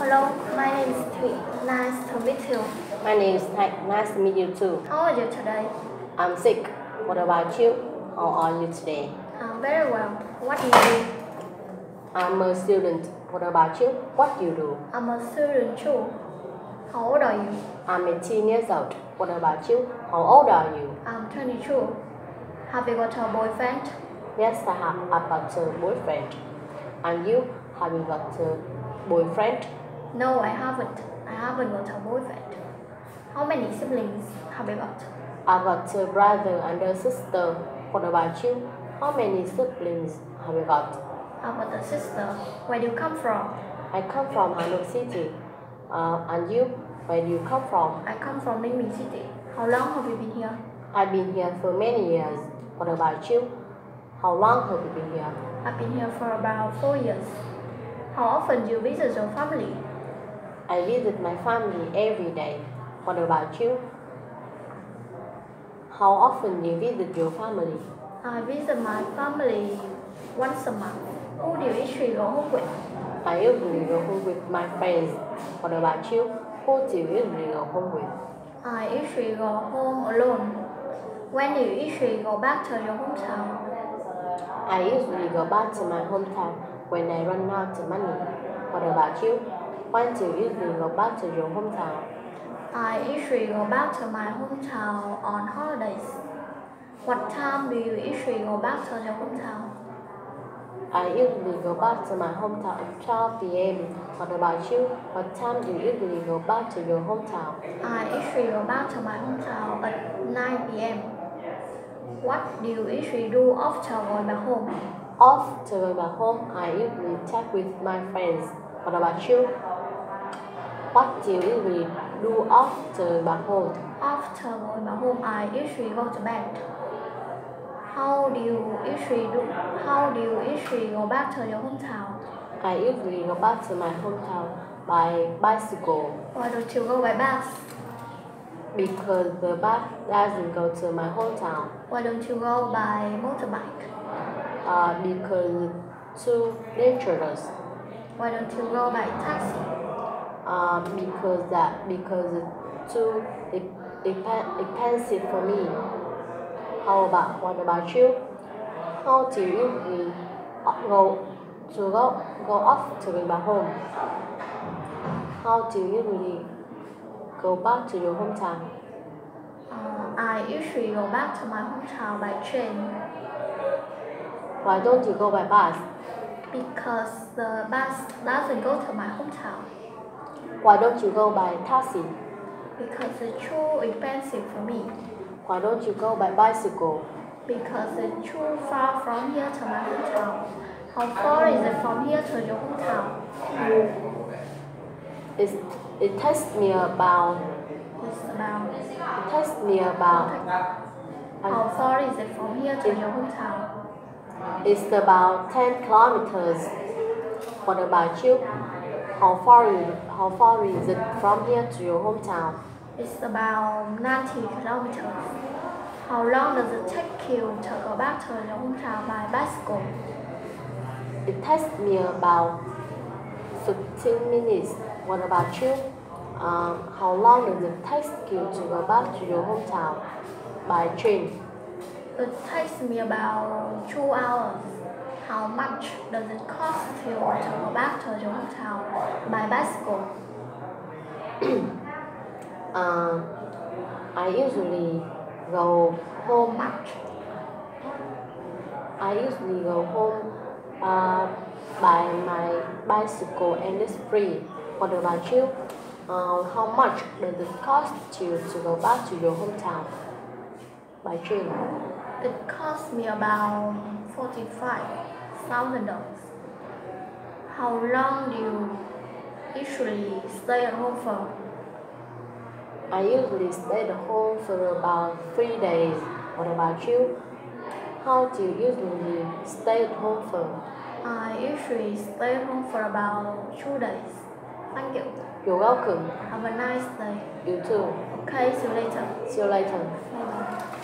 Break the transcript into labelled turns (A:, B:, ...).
A: Hello, my name is Thủy. Nice to meet you.
B: My name is Thạch. Nice to meet you too.
A: How are you today?
B: I'm sick. What about you? How are you today?
A: I'm very well. What do you do?
B: I'm a student. What about you? What do you do?
A: I'm a student too. How old are you?
B: I'm 18 years old. What about you? How old are you?
A: I'm 22. Have you got a boyfriend?
B: Yes, I have. I've got a boyfriend. And you? Have you got a boyfriend?
A: No, I haven't. I haven't got a boyfriend. How many siblings have you got?
B: I've got a brother and a sister. What about you? How many siblings have you got?
A: I've got a sister. Where do you come from?
B: I come from Hanoi City. And you? Where do you come from?
A: I come from Ninh City. How long have you been here?
B: I've been here for many years. What about you? How long have you been here?
A: I've been here for about 4 years. How often do you visit your family?
B: I visit my family every day. What about you? How often do you visit your family?
A: I visit my family once a month. Who do you usually go home with?
B: I usually go home with my friends. What about you? Who do you usually go home with?
A: I usually go home alone. When do you usually go back to your hometown?
B: I usually go back to my hometown when I run out of money. What about you? When do you usually go back to your hometown?
A: I usually go back to my hometown on holidays. What time do you usually go back to your hometown?
B: I usually go back to my hometown at 12 p.m. What about you? What time do you usually go back to your hometown?
A: I usually go back to my hometown at 9 p.m. What do you usually do after going back home?
B: After going back home, I usually chat with my friends. What about you? What do you usually do after going back home?
A: After going back home, I usually go to bed. How do you usually go back to your hometown?
B: I usually go back to my hometown by bicycle.
A: Why don't you go by bus?
B: Because the bus doesn't go to my hometown.
A: Why don't you go by motorbike?
B: Because it's too dangerous.
A: Why don't you go by taxi?
B: Because it's too expensive for me. What about you? How do you usually go off to go back home? How do you usually go back to your hometown?
A: I usually go back to my hometown by train.
B: Why don't you go by bus?
A: Because the bus doesn't go to my hometown.
B: Why don't you go by taxi?
A: Because it's too expensive for me.
B: Why don't you go by bicycle?
A: Because it's too far from here to my hometown. How far is it from here to your hometown?
B: It takes me about.
A: How far is it from here to your hometown?
B: It's about 10 kilometers. What about you? How far is it from here to your hometown?
A: It's about 90 kilometers. How long does it take you to go back to your hometown by bicycle?
B: It takes me about 15 minutes. What about you? How long does it take you to go back to your hometown by train?
A: It takes me about 2 hours. How much does it cost you to go back to your hometown by bicycle?
B: I usually go home. By my bicycle and it's free. What about you? How much does it cost you to go back to your hometown by train?
A: It cost me about $45,000. How long do you usually stay at home for?
B: I usually stay at home for about 3 days. What about you? How do you usually stay at home for?
A: I usually stay at home for about 2 days. Thank you.
B: You're welcome.
A: Have a nice day.
B: You too.
A: Okay, see you later.
B: See you later.
A: Bye bye.